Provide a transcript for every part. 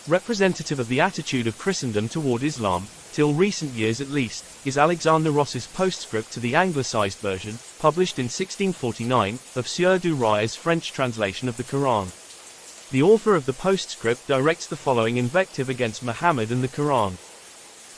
Representative of the attitude of Christendom toward Islam, till recent years at least, is Alexander Ross's postscript to the anglicized version, published in 1649, of Sieur du Rai's French translation of the Quran. The author of the postscript directs the following invective against Muhammad and the Quran.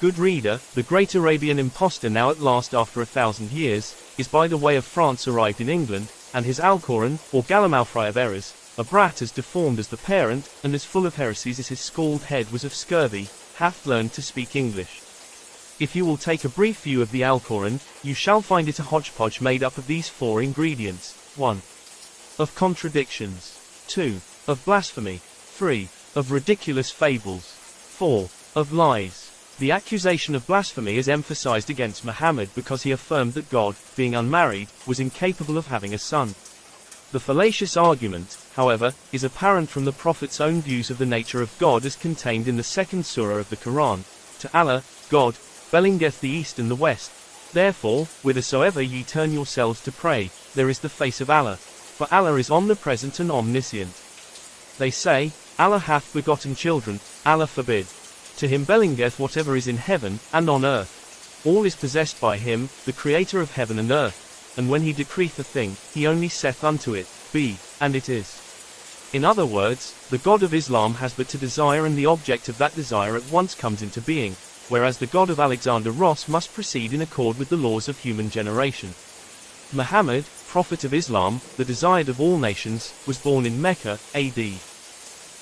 Good reader, the great Arabian impostor now at last after 1,000 years, is by the way of France arrived in England, and his Alcoran, or Gallimaufry of errors, a brat as deformed as the parent, and as full of heresies as his scald head was of scurvy, hath learned to speak English. If you will take a brief view of the Alcoran, you shall find it a hodgepodge made up of these 4 ingredients. 1. Of contradictions. 2. Of blasphemy. 3. Of ridiculous fables. 4. Of lies. The accusation of blasphemy is emphasized against Muhammad because he affirmed that God, being unmarried, was incapable of having a son. The fallacious argument, however, is apparent from the Prophet's own views of the nature of God as contained in the 2nd surah of the Quran. To Allah, God, bellingeth the east and the west. Therefore, whithersoever ye turn yourselves to pray, there is the face of Allah. For Allah is omnipresent and omniscient. They say, Allah hath begotten children, Allah forbid. To him bellingeth whatever is in heaven, and on earth. All is possessed by him, the creator of heaven and earth. And when he decreeth a thing, he only saith unto it, Be, and it is. In other words, the God of Islam has but to desire and the object of that desire at once comes into being, whereas the God of Alexander Ross must proceed in accord with the laws of human generation. Muhammad, Prophet of Islam, the desired of all nations, was born in Mecca, AD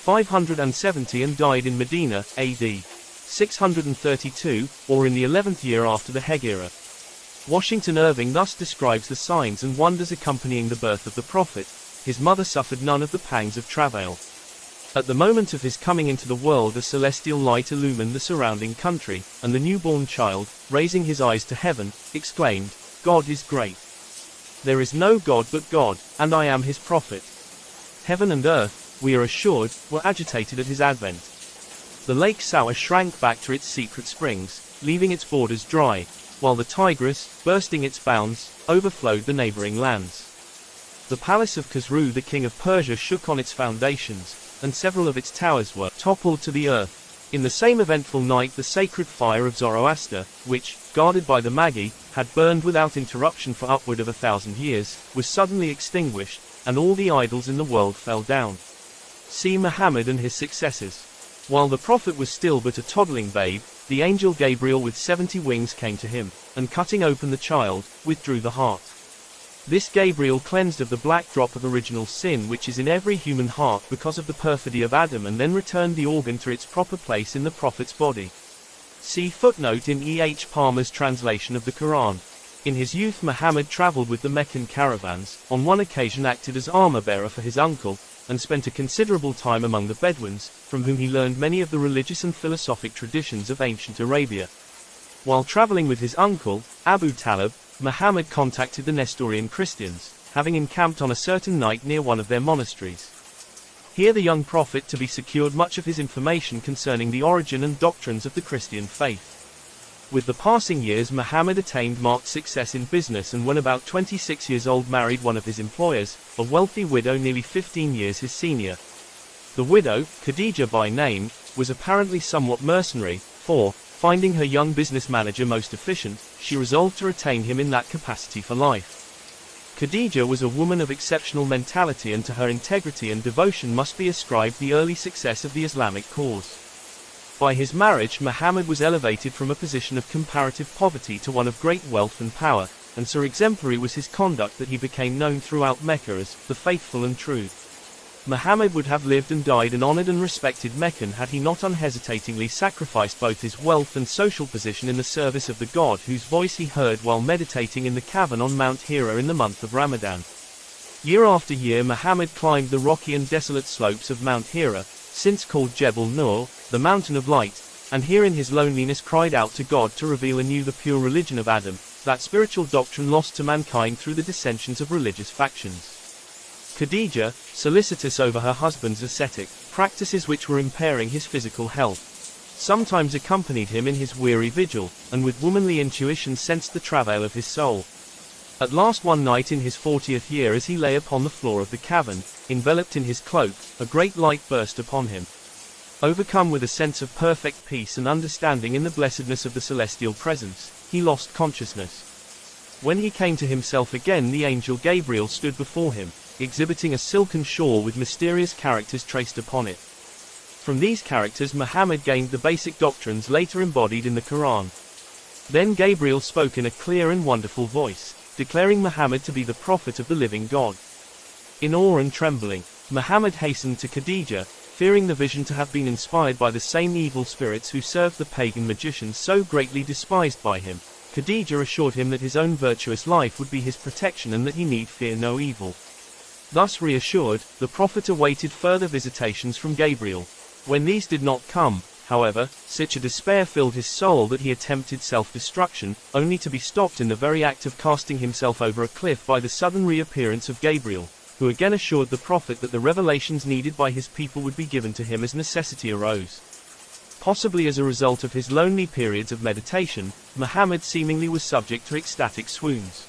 570 and died in Medina, AD 632, or in the 11th year after the Hegira. Washington Irving thus describes the signs and wonders accompanying the birth of the Prophet. His mother suffered none of the pangs of travail. At the moment of his coming into the world a celestial light illumined the surrounding country, and the newborn child, raising his eyes to heaven, exclaimed, God is great. There is no God but God, and I am his prophet. Heaven and earth, we are assured, were agitated at his advent. The lake Sawa shrank back to its secret springs, leaving its borders dry, while the Tigris, bursting its bounds, overflowed the neighboring lands. The palace of Khosrou the king of Persia shook on its foundations, and several of its towers were toppled to the earth. In the same eventful night the sacred fire of Zoroaster, which, guarded by the Magi, had burned without interruption for upward of 1,000 years, was suddenly extinguished, and all the idols in the world fell down. See Muhammad and his successors. While the prophet was still but a toddling babe, the angel Gabriel with 70 wings came to him, and cutting open the child, withdrew the heart. This Gabriel cleansed of the black drop of original sin which is in every human heart because of the perfidy of Adam and then returned the organ to its proper place in the prophet's body. See footnote in E. H. Palmer's translation of the Quran. In his youth Muhammad traveled with the Meccan caravans, on one occasion acted as armor-bearer for his uncle, and spent a considerable time among the Bedouins, from whom he learned many of the religious and philosophic traditions of ancient Arabia. While traveling with his uncle, Abu Talib, Muhammad contacted the Nestorian Christians, having encamped on a certain night near one of their monasteries. Here the young prophet to be secured much of his information concerning the origin and doctrines of the Christian faith. With the passing years Muhammad attained marked success in business and when about 26 years old married one of his employers, a wealthy widow nearly 15 years his senior. The widow, Khadija by name, was apparently somewhat mercenary, for, finding her young business manager most efficient, she resolved to retain him in that capacity for life. Khadija was a woman of exceptional mentality and to her integrity and devotion must be ascribed the early success of the Islamic cause. By his marriage Muhammad was elevated from a position of comparative poverty to one of great wealth and power, and so exemplary was his conduct that he became known throughout Mecca as the faithful and true. Muhammad would have lived and died an honored and respected Meccan had he not unhesitatingly sacrificed both his wealth and social position in the service of the God whose voice he heard while meditating in the cavern on Mount Hira in the month of Ramadan. Year after year Muhammad climbed the rocky and desolate slopes of Mount Hira, since called Jebel Nur, the mountain of light, and here in his loneliness cried out to God to reveal anew the pure religion of Adam, that spiritual doctrine lost to mankind through the dissensions of religious factions. Khadija, solicitous over her husband's ascetic practices which were impairing his physical health, sometimes accompanied him in his weary vigil, and with womanly intuition sensed the travail of his soul. At last one night in his 40th year as he lay upon the floor of the cavern, enveloped in his cloak, a great light burst upon him. Overcome with a sense of perfect peace and understanding in the blessedness of the celestial presence, he lost consciousness. When he came to himself again, the angel Gabriel stood before him, exhibiting a silken shawl with mysterious characters traced upon it. From these characters Muhammad gained the basic doctrines later embodied in the Quran. Then Gabriel spoke in a clear and wonderful voice, declaring Muhammad to be the prophet of the living God. In awe and trembling, Muhammad hastened to Khadijah, fearing the vision to have been inspired by the same evil spirits who served the pagan magicians so greatly despised by him. Khadijah assured him that his own virtuous life would be his protection and that he need fear no evil. Thus reassured, the prophet awaited further visitations from Gabriel. When these did not come, however, such a despair filled his soul that he attempted self-destruction, only to be stopped in the very act of casting himself over a cliff by the sudden reappearance of Gabriel, who again assured the prophet that the revelations needed by his people would be given to him as necessity arose. Possibly as a result of his lonely periods of meditation, Muhammad seemingly was subject to ecstatic swoons.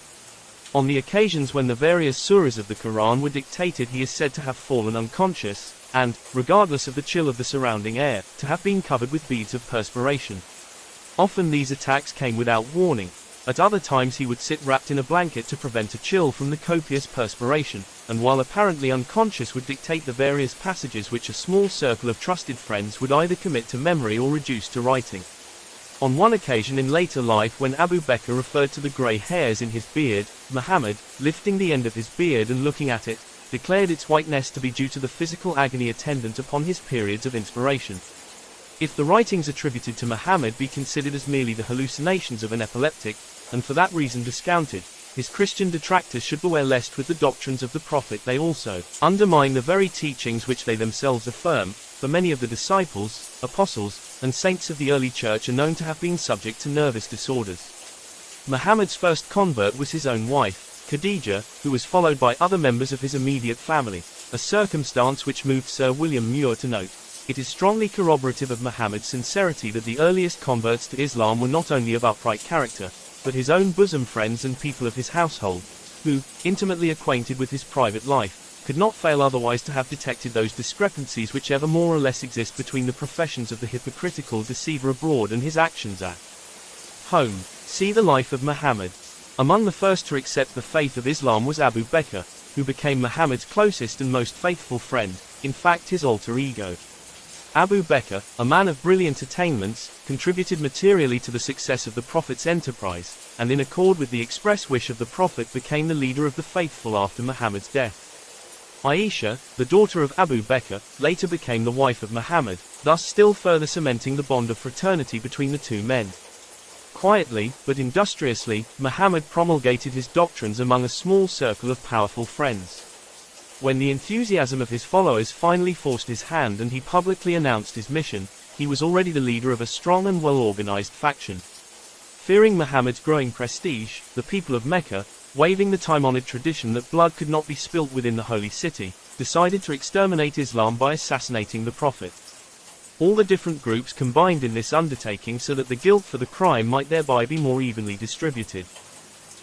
On the occasions when the various surahs of the Quran were dictated, he is said to have fallen unconscious, and, regardless of the chill of the surrounding air, to have been covered with beads of perspiration. Often these attacks came without warning. At other times he would sit wrapped in a blanket to prevent a chill from the copious perspiration, and while apparently unconscious would dictate the various passages which a small circle of trusted friends would either commit to memory or reduce to writing. On one occasion in later life, when Abu Bakr referred to the grey hairs in his beard, Muhammad, lifting the end of his beard and looking at it, declared its whiteness to be due to the physical agony attendant upon his periods of inspiration. If the writings attributed to Muhammad be considered as merely the hallucinations of an epileptic, and for that reason discounted, his Christian detractors should beware lest with the doctrines of the prophet they also undermine the very teachings which they themselves affirm, for many of the disciples, apostles, and saints of the early church are known to have been subject to nervous disorders. Muhammad's first convert was his own wife, Khadijah, who was followed by other members of his immediate family, a circumstance which moved Sir William Muir to note, "It is strongly corroborative of Muhammad's sincerity that the earliest converts to Islam were not only of upright character, but his own bosom friends and people of his household, who, intimately acquainted with his private life, could not fail otherwise to have detected those discrepancies which ever more or less exist between the professions of the hypocritical deceiver abroad and his actions at home." See the life of Muhammad. Among the first to accept the faith of Islam was Abu Bakr, who became Muhammad's closest and most faithful friend, in fact his alter ego. Abu Bakr, a man of brilliant attainments, contributed materially to the success of the Prophet's enterprise, and in accord with the express wish of the Prophet became the leader of the faithful after Muhammad's death. Aisha, the daughter of Abu Bakr, later became the wife of Muhammad, thus still further cementing the bond of fraternity between the two men. Quietly, but industriously, Muhammad promulgated his doctrines among a small circle of powerful friends. When the enthusiasm of his followers finally forced his hand and he publicly announced his mission, he was already the leader of a strong and well-organized faction. Fearing Muhammad's growing prestige, the people of Mecca, waiving the time-honored tradition that blood could not be spilt within the holy city, decided to exterminate Islam by assassinating the Prophet. All the different groups combined in this undertaking so that the guilt for the crime might thereby be more evenly distributed.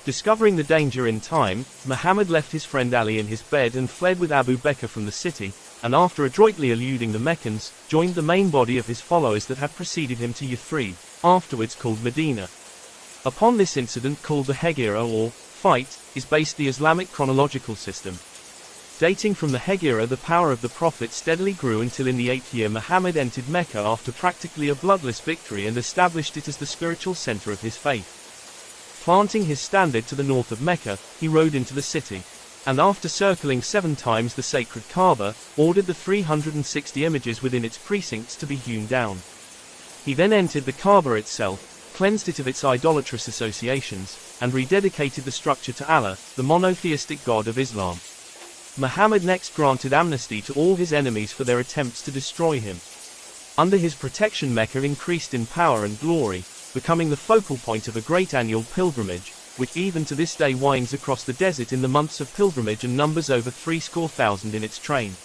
Discovering the danger in time, Muhammad left his friend Ali in his bed and fled with Abu Bakr from the city, and after adroitly eluding the Meccans, joined the main body of his followers that had preceded him to Yathrib, afterwards called Medina. Upon this incident, called the Hegira or fight, is based the Islamic chronological system. Dating from the Hegira, the power of the Prophet steadily grew until in the 8th year Muhammad entered Mecca after practically a bloodless victory and established it as the spiritual center of his faith. Planting his standard to the north of Mecca, he rode into the city, and after circling 7 times the sacred Kaaba, ordered the 360 images within its precincts to be hewn down. He then entered the Kaaba itself, cleansed it of its idolatrous associations, and rededicated the structure to Allah, the monotheistic God of Islam. Muhammad next granted amnesty to all his enemies for their attempts to destroy him. Under his protection, Mecca increased in power and glory, becoming the focal point of a great annual pilgrimage, which even to this day winds across the desert in the months of pilgrimage and numbers over 300,000 in its train.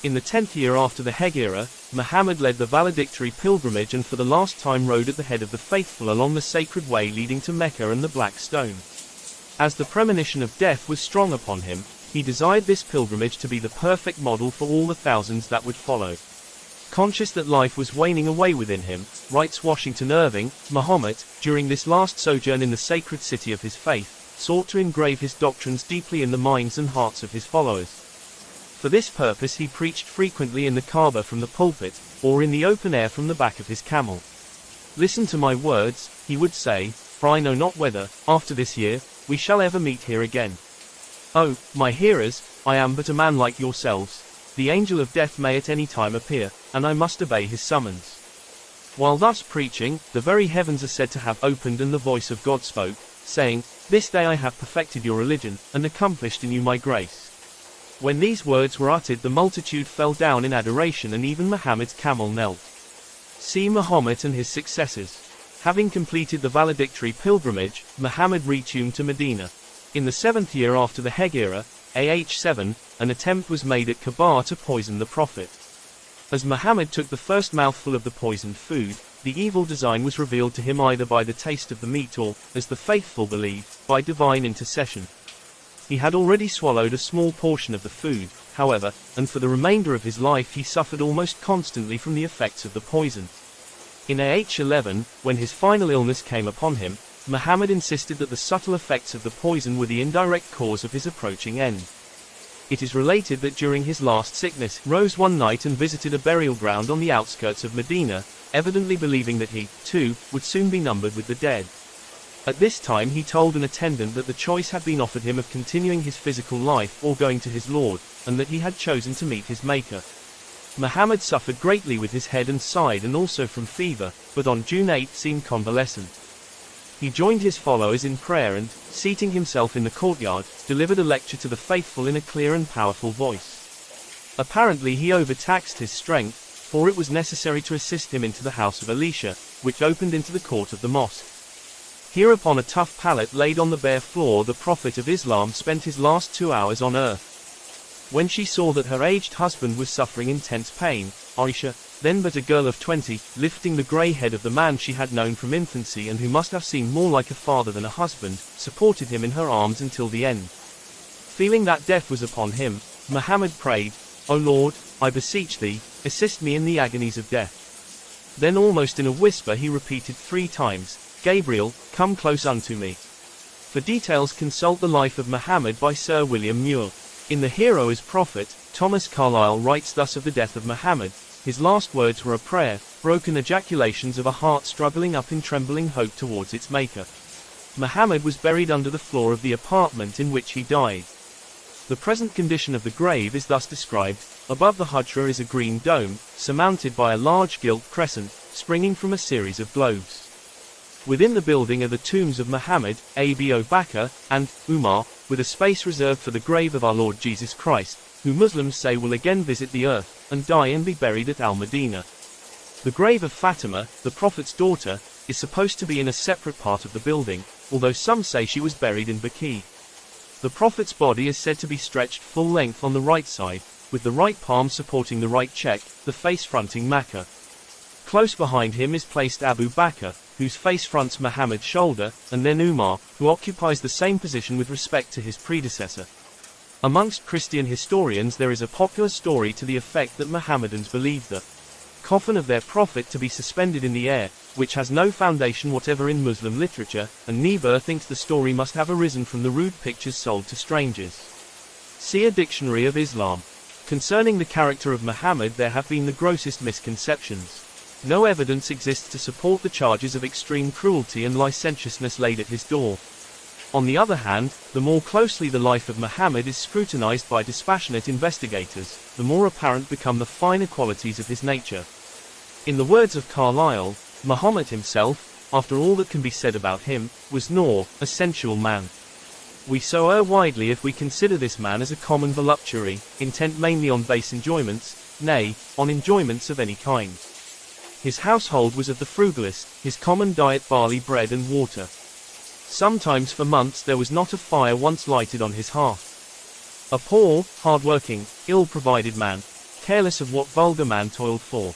In the 10th year after the Hegira, Muhammad led the valedictory pilgrimage and for the last time rode at the head of the faithful along the sacred way leading to Mecca and the Black Stone. As the premonition of death was strong upon him, he desired this pilgrimage to be the perfect model for all the thousands that would follow. Conscious that life was waning away within him, writes Washington Irving, Mahomet, during this last sojourn in the sacred city of his faith, sought to engrave his doctrines deeply in the minds and hearts of his followers. For this purpose he preached frequently in the Kaaba from the pulpit, or in the open air from the back of his camel. Listen to my words, he would say, for I know not whether, after this year, we shall ever meet here again. Oh, my hearers, I am but a man like yourselves. The angel of death may at any time appear, and I must obey his summons. While thus preaching, the very heavens are said to have opened and the voice of God spoke, saying, This day I have perfected your religion, and accomplished in you my grace. When these words were uttered, the multitude fell down in adoration, and even Muhammad's camel knelt. See Mahomet and his successors. Having completed the valedictory pilgrimage, Muhammad returned to Medina. In the 7th year after the Hegira, AH 7, an attempt was made at Kaaba to poison the Prophet. As Muhammad took the first mouthful of the poisoned food, the evil design was revealed to him either by the taste of the meat or, as the faithful believed, by divine intercession. He had already swallowed a small portion of the food, however, and for the remainder of his life he suffered almost constantly from the effects of the poison. In AH 11, when his final illness came upon him, Muhammad insisted that the subtle effects of the poison were the indirect cause of his approaching end. It is related that during his last sickness, he rose one night and visited a burial ground on the outskirts of Medina, evidently believing that he, too, would soon be numbered with the dead. At this time he told an attendant that the choice had been offered him of continuing his physical life or going to his Lord, and that he had chosen to meet his Maker. Muhammad suffered greatly with his head and side and also from fever, but on June 8 seemed convalescent. He joined his followers in prayer and, seating himself in the courtyard, delivered a lecture to the faithful in a clear and powerful voice. Apparently he overtaxed his strength, for it was necessary to assist him into the house of Elisha, which opened into the court of the mosque. Here upon a tough pallet laid on the bare floor the Prophet of Islam spent his last 2 hours on earth. When she saw that her aged husband was suffering intense pain, Aisha, then but a girl of 20, lifting the grey head of the man she had known from infancy and who must have seemed more like a father than a husband, supported him in her arms until the end. Feeling that death was upon him, Muhammad prayed, O Lord, I beseech thee, assist me in the agonies of death. Then almost in a whisper he repeated 3 times, Gabriel, come close unto me. For details consult The Life of Muhammad by Sir William Muir. In The Hero as Prophet, Thomas Carlyle writes thus of the death of Muhammad, his last words were a prayer, broken ejaculations of a heart struggling up in trembling hope towards its Maker. Muhammad was buried under the floor of the apartment in which he died. The present condition of the grave is thus described: above the hujra is a green dome, surmounted by a large gilt crescent, springing from a series of globes. Within the building are the tombs of Muhammad, Abu Bakr, and Umar, with a space reserved for the grave of our Lord Jesus Christ, who Muslims say will again visit the earth, and die and be buried at Al-Madinah. The grave of Fatima, the Prophet's daughter, is supposed to be in a separate part of the building, although some say she was buried in Baqi. The Prophet's body is said to be stretched full length on the right side, with the right palm supporting the right cheek, the face fronting Mecca. Close behind him is placed Abu Bakr, whose face fronts Muhammad's shoulder, and then Umar, who occupies the same position with respect to his predecessor. Amongst Christian historians there is a popular story to the effect that Mohammedans believed the coffin of their prophet to be suspended in the air, which has no foundation whatever in Muslim literature, and Niebuhr thinks the story must have arisen from the rude pictures sold to strangers. See a Dictionary of Islam. Concerning the character of Muhammad there have been the grossest misconceptions. No evidence exists to support the charges of extreme cruelty and licentiousness laid at his door. On the other hand, the more closely the life of Muhammad is scrutinized by dispassionate investigators, the more apparent become the finer qualities of his nature. In the words of Carlyle, Muhammad himself, after all that can be said about him, was nor a sensual man. We so err widely if we consider this man as a common voluptuary, intent mainly on base enjoyments, nay, on enjoyments of any kind. His household was of the frugalest, his common diet barley bread and water. Sometimes for months there was not a fire once lighted on his hearth. A poor, hard-working, ill-provided man, careless of what vulgar man toiled for.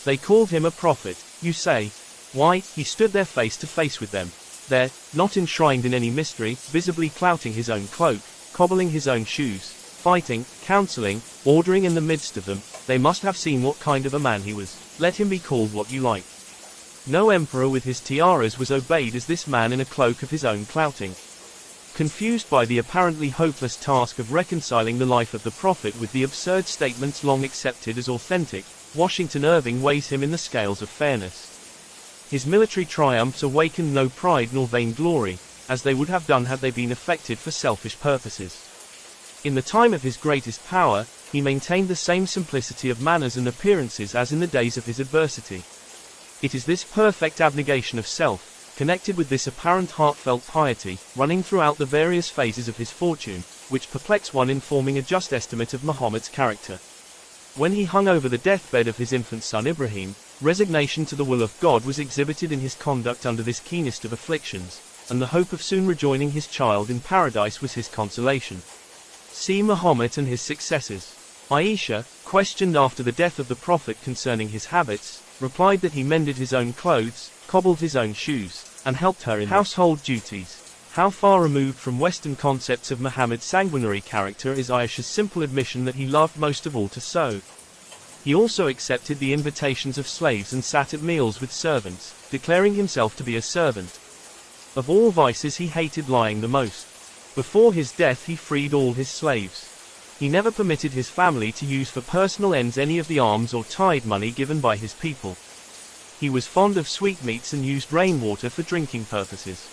They called him a prophet, you say. Why, he stood there face to face with them. There, not enshrined in any mystery, visibly clouting his own cloak, cobbling his own shoes, fighting, counseling, ordering in the midst of them, They must have seen what kind of a man he was. Let him be called what you like. No emperor with his tiaras was obeyed as this man in a cloak of his own clouting. Confused by the apparently hopeless task of reconciling the life of the prophet with the absurd statements long accepted as authentic, Washington Irving weighs him in the scales of fairness. His military triumphs awakened no pride nor vainglory, as they would have done had they been effected for selfish purposes. In the time of his greatest power, he maintained the same simplicity of manners and appearances as in the days of his adversity. It is this perfect abnegation of self, connected with this apparent heartfelt piety, running throughout the various phases of his fortune, which perplex one in forming a just estimate of Muhammad's character. When he hung over the deathbed of his infant son Ibrahim, resignation to the will of God was exhibited in his conduct under this keenest of afflictions, and the hope of soon rejoining his child in paradise was his consolation. See Muhammad and his successors. Aisha, questioned after the death of the Prophet concerning his habits, replied that he mended his own clothes, cobbled his own shoes, and helped her in household duties. How far removed from Western concepts of Muhammad's sanguinary character is Aisha's simple admission that he loved most of all to sew. He also accepted the invitations of slaves and sat at meals with servants, declaring himself to be a servant. Of all vices he hated lying the most. Before his death he freed all his slaves. He never permitted his family to use for personal ends any of the alms or tithe money given by his people. He was fond of sweetmeats and used rainwater for drinking purposes.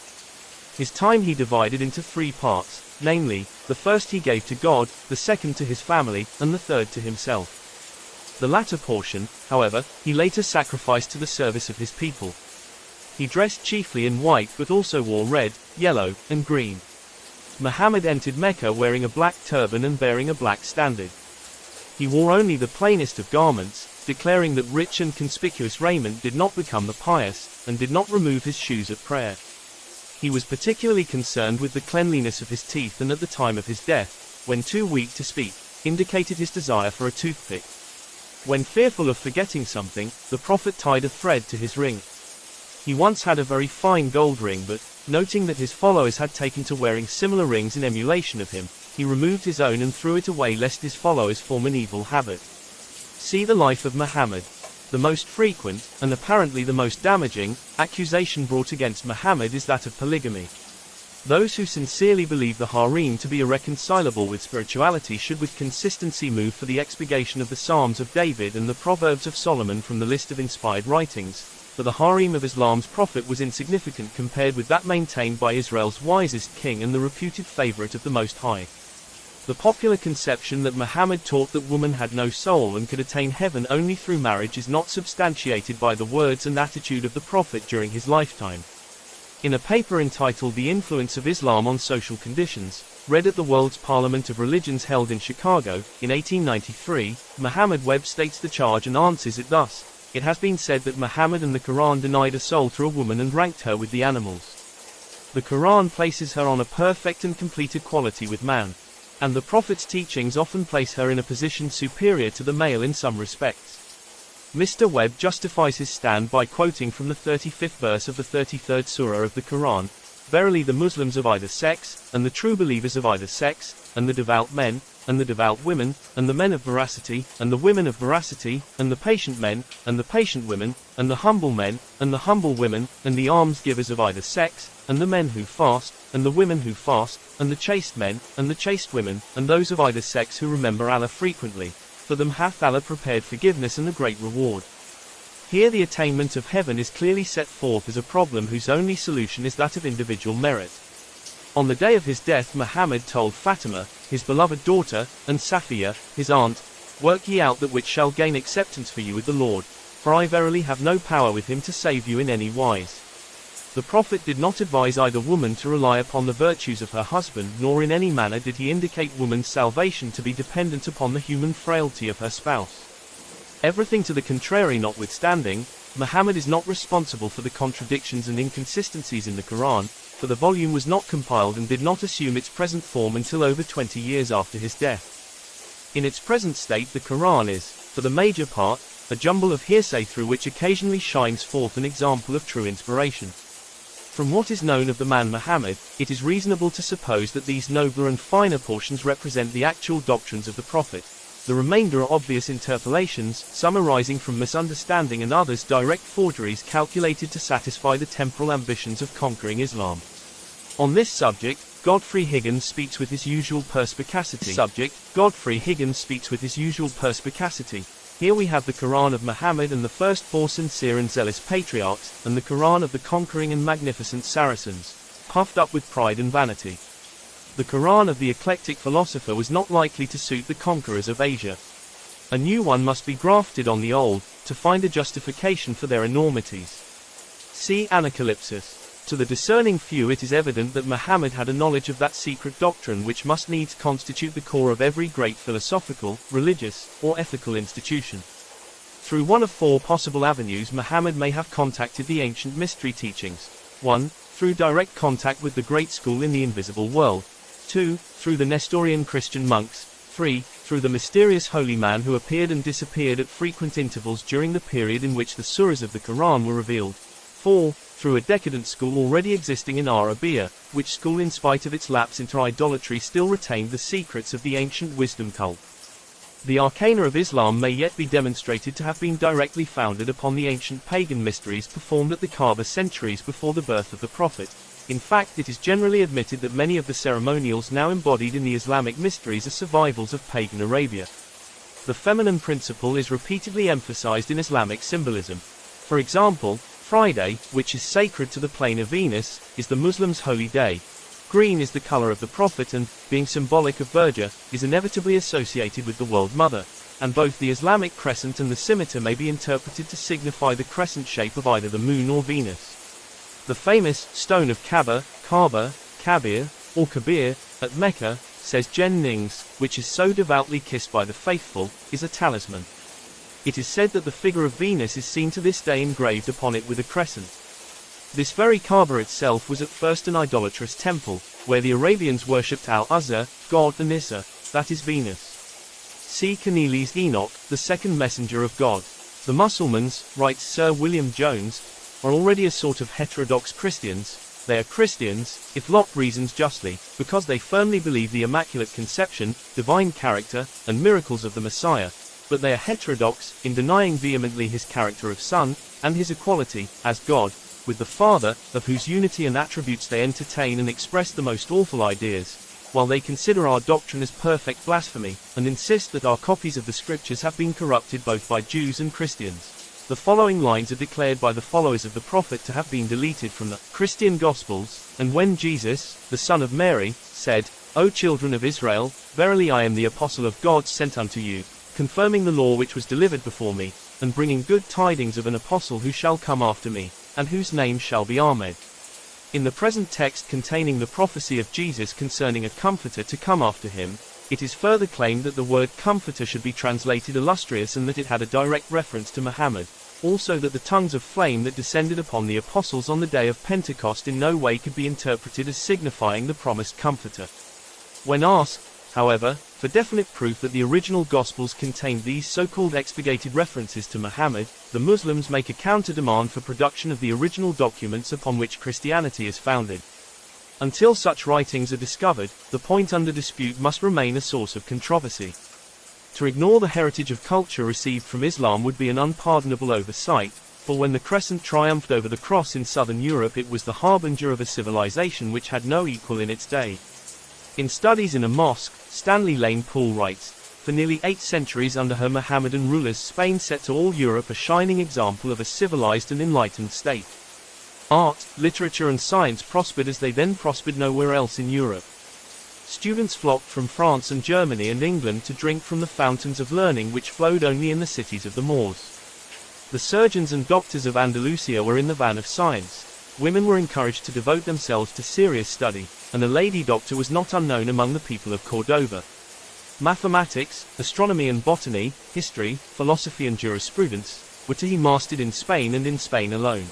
His time he divided into 3 parts, namely, the first he gave to God, the second to his family, and the third to himself. The latter portion, however, he later sacrificed to the service of his people. He dressed chiefly in white but also wore red, yellow, and green. Muhammad entered Mecca wearing a black turban and bearing a black standard. He wore only the plainest of garments, declaring that rich and conspicuous raiment did not become the pious, and did not remove his shoes at prayer. He was particularly concerned with the cleanliness of his teeth, and at the time of his death, when too weak to speak, indicated his desire for a toothpick. When fearful of forgetting something, the Prophet tied a thread to his ring. He once had a very fine gold ring, but, noting that his followers had taken to wearing similar rings in emulation of him, he removed his own and threw it away lest his followers form an evil habit. See the life of Muhammad. The most frequent, and apparently the most damaging, accusation brought against Muhammad is that of polygamy. Those who sincerely believe the harem to be irreconcilable with spirituality should with consistency move for the expurgation of the Psalms of David and the Proverbs of Solomon from the list of inspired writings, for the harem of Islam's prophet was insignificant compared with that maintained by Israel's wisest king and the reputed favorite of the Most High. The popular conception that Muhammad taught that woman had no soul and could attain heaven only through marriage is not substantiated by the words and attitude of the Prophet during his lifetime. In a paper entitled The Influence of Islam on Social Conditions, read at the World's Parliament of Religions held in Chicago, in 1893, Muhammad Webb states the charge and answers it thus: "It has been said that Muhammad and the Quran denied a soul to a woman and ranked her with the animals. The Quran places her on a perfect and complete equality with man. And the Prophet's teachings often place her in a position superior to the male in some respects." Mr. Webb justifies his stand by quoting from the 35th verse of the 33rd surah of the Quran: "Verily the Muslims of either sex, and the true believers of either sex, and the devout men, and the devout women, and the men of veracity, and the women of veracity, and the patient men, and the patient women, and the humble men, and the humble women, and the almsgivers of either sex, and the men who fast, and the women who fast, and the chaste men, and the chaste women, and those of either sex who remember Allah frequently. For them hath Allah prepared forgiveness and a great reward." Here the attainment of heaven is clearly set forth as a problem whose only solution is that of individual merit. On the day of his death Muhammad told Fatima, his beloved daughter, and Safiya, his aunt, "Work ye out that which shall gain acceptance for you with the Lord, for I verily have no power with him to save you in any wise." The Prophet did not advise either woman to rely upon the virtues of her husband, nor in any manner did he indicate woman's salvation to be dependent upon the human frailty of her spouse. Everything to the contrary notwithstanding, Muhammad is not responsible for the contradictions and inconsistencies in the Quran, for the volume was not compiled and did not assume its present form until over 20 years after his death. In its present state the Quran is, for the major part, a jumble of hearsay through which occasionally shines forth an example of true inspiration. From what is known of the man Muhammad, it is reasonable to suppose that these nobler and finer portions represent the actual doctrines of the Prophet. The remainder are obvious interpolations, some arising from misunderstanding and others direct forgeries calculated to satisfy the temporal ambitions of conquering Islam. On this subject, Godfrey Higgins speaks with his usual perspicacity. Here we have the Quran of Muhammad and the first four sincere and zealous patriarchs, and the Quran of the conquering and magnificent Saracens, puffed up with pride and vanity. The Quran of the eclectic philosopher was not likely to suit the conquerors of Asia. A new one must be grafted on the old, to find a justification for their enormities. See Anacalypsis. To the discerning few it is evident that Muhammad had a knowledge of that secret doctrine which must needs constitute the core of every great philosophical, religious, or ethical institution. Through one of four possible avenues Muhammad may have contacted the ancient mystery teachings. 1. Through direct contact with the great school in the invisible world. 2. Through the Nestorian Christian monks. 3. Through the mysterious holy man who appeared and disappeared at frequent intervals during the period in which the surahs of the Quran were revealed. 4. Through a decadent school already existing in Arabia, which school in spite of its lapse into idolatry still retained the secrets of the ancient wisdom cult. The arcana of Islam may yet be demonstrated to have been directly founded upon the ancient pagan mysteries performed at the Kaaba centuries before the birth of the Prophet. In fact, it is generally admitted that many of the ceremonials now embodied in the Islamic mysteries are survivals of pagan Arabia. The feminine principle is repeatedly emphasized in Islamic symbolism. For example, Friday, which is sacred to the plane of Venus, is the Muslims' holy day. Green is the color of the Prophet and, being symbolic of verdure, is inevitably associated with the World Mother, and both the Islamic crescent and the scimitar may be interpreted to signify the crescent shape of either the moon or Venus. The famous stone of Kaaba, Kabir, or Kabir, at Mecca, says Jennings, which is so devoutly kissed by the faithful, is a talisman. It is said that the figure of Venus is seen to this day engraved upon it with a crescent. This very Kaaba itself was at first an idolatrous temple, where the Arabians worshipped Al-Uzza, god and Issa, that is Venus. See Cornelius Enoch, the second messenger of God. The Mussulmans, writes Sir William Jones, are already a sort of heterodox Christians. They are Christians, if Locke reasons justly, because they firmly believe the Immaculate Conception, divine character, and miracles of the Messiah, but they are heterodox, in denying vehemently his character of Son, and his equality, as God, with the Father, of whose unity and attributes they entertain and express the most awful ideas, while they consider our doctrine as perfect blasphemy, and insist that our copies of the Scriptures have been corrupted both by Jews and Christians. The following lines are declared by the followers of the Prophet to have been deleted from the Christian Gospels, and when Jesus, the son of Mary, said, O children of Israel, verily I am the apostle of God sent unto you, confirming the law which was delivered before me, and bringing good tidings of an apostle who shall come after me, and whose name shall be Ahmed. In the present text containing the prophecy of Jesus concerning a comforter to come after him, it is further claimed that the word comforter should be translated illustrious and that it had a direct reference to Muhammad, also that the tongues of flame that descended upon the apostles on the day of Pentecost in no way could be interpreted as signifying the promised comforter. When asked, however, for definite proof that the original Gospels contained these so-called expurgated references to Muhammad, the Muslims make a counter-demand for production of the original documents upon which Christianity is founded. Until such writings are discovered, the point under dispute must remain a source of controversy. To ignore the heritage of culture received from Islam would be an unpardonable oversight, for when the crescent triumphed over the cross in southern Europe it was the harbinger of a civilization which had no equal in its day. In Studies in a Mosque, Stanley Lane Poole writes, for nearly 8 centuries under her Mohammedan rulers Spain set to all Europe a shining example of a civilized and enlightened state. Art, literature and science prospered as they then prospered nowhere else in Europe. Students flocked from France and Germany and England to drink from the fountains of learning which flowed only in the cities of the Moors. The surgeons and doctors of Andalusia were in the van of science. Women were encouraged to devote themselves to serious study, and a lady doctor was not unknown among the people of Cordova. Mathematics, astronomy and botany, history, philosophy and jurisprudence, were to be mastered in Spain and in Spain alone.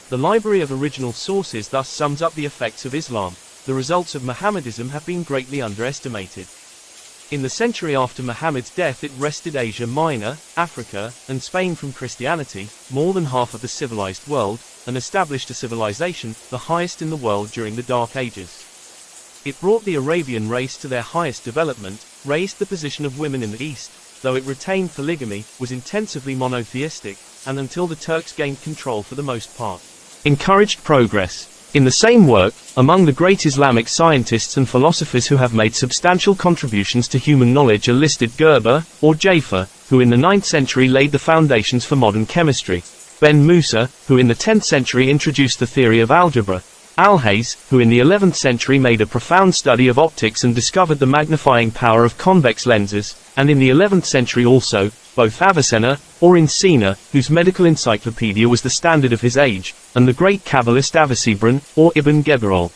The library of original sources thus sums up the effects of Islam. The results of Mohammedism have been greatly underestimated. In the century after Muhammad's death it wrested Asia Minor, Africa, and Spain from Christianity, more than half of the civilized world, and established a civilization, the highest in the world during the Dark Ages. It brought the Arabian race to their highest development, raised the position of women in the East, though it retained polygamy, was intensively monotheistic, and until the Turks gained control for the most part, encouraged progress. In the same work, among the great Islamic scientists and philosophers who have made substantial contributions to human knowledge are listed Gerber, or Jaffer, who in the 9th century laid the foundations for modern chemistry, Ben Musa, who in the 10th century introduced the theory of algebra, Alhaze, who in the 11th century made a profound study of optics and discovered the magnifying power of convex lenses, and in the 11th century also, both Avicenna, or Encina, whose medical encyclopedia was the standard of his age, and the great Kabbalist Avicebron, or Ibn Gebirol.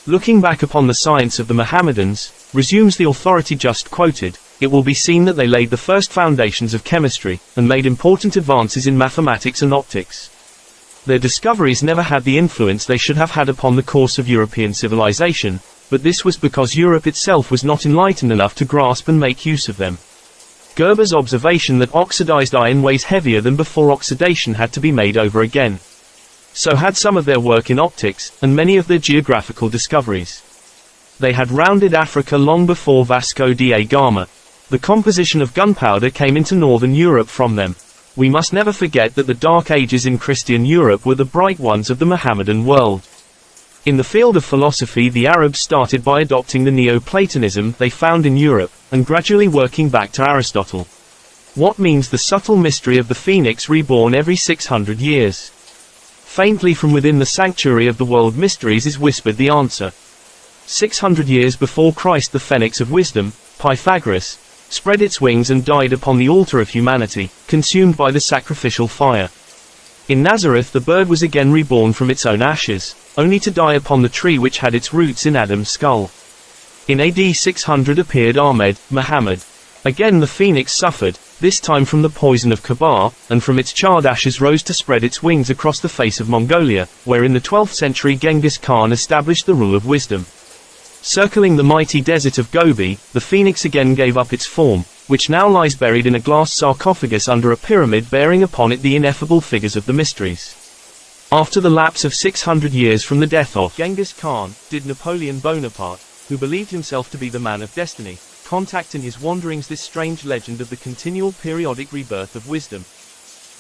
Looking back upon the science of the Mohammedans, resumes the authority just quoted, it will be seen that they laid the first foundations of chemistry, and made important advances in mathematics and optics. Their discoveries never had the influence they should have had upon the course of European civilization, but this was because Europe itself was not enlightened enough to grasp and make use of them. Gerber's observation that oxidized iron weighs heavier than before oxidation had to be made over again. So had some of their work in optics, and many of their geographical discoveries. They had rounded Africa long before Vasco da Gama. The composition of gunpowder came into northern Europe from them. We must never forget that the Dark Ages in Christian Europe were the bright ones of the Mohammedan world. In the field of philosophy, the Arabs started by adopting the Neoplatonism they found in Europe, and gradually working back to Aristotle. What means the subtle mystery of the phoenix reborn every 600 years? Faintly from within the sanctuary of the world mysteries is whispered the answer. 600 years before Christ, the phoenix of wisdom, Pythagoras, spread its wings and died upon the altar of humanity, consumed by the sacrificial fire. In Nazareth the bird was again reborn from its own ashes, only to die upon the tree which had its roots in Adam's skull. In AD 600 appeared Ahmed, Muhammad. Again the phoenix suffered, this time from the poison of Kabar, and from its charred ashes rose to spread its wings across the face of Mongolia, where in the 12th century Genghis Khan established the rule of wisdom. Circling the mighty desert of Gobi, the phoenix again gave up its form, which now lies buried in a glass sarcophagus under a pyramid bearing upon it the ineffable figures of the mysteries. After the lapse of 600 years from the death of Genghis Khan, did Napoleon Bonaparte, who believed himself to be the man of destiny, contact in his wanderings this strange legend of the continual periodic rebirth of wisdom?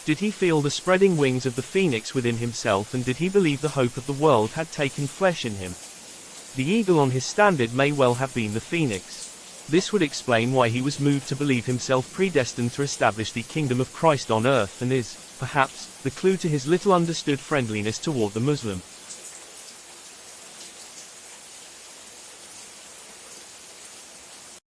Did he feel the spreading wings of the phoenix within himself, and did he believe the hope of the world had taken flesh in him? The eagle on his standard may well have been the phoenix. This would explain why he was moved to believe himself predestined to establish the kingdom of Christ on earth, and is, perhaps, the clue to his little understood friendliness toward the Muslim.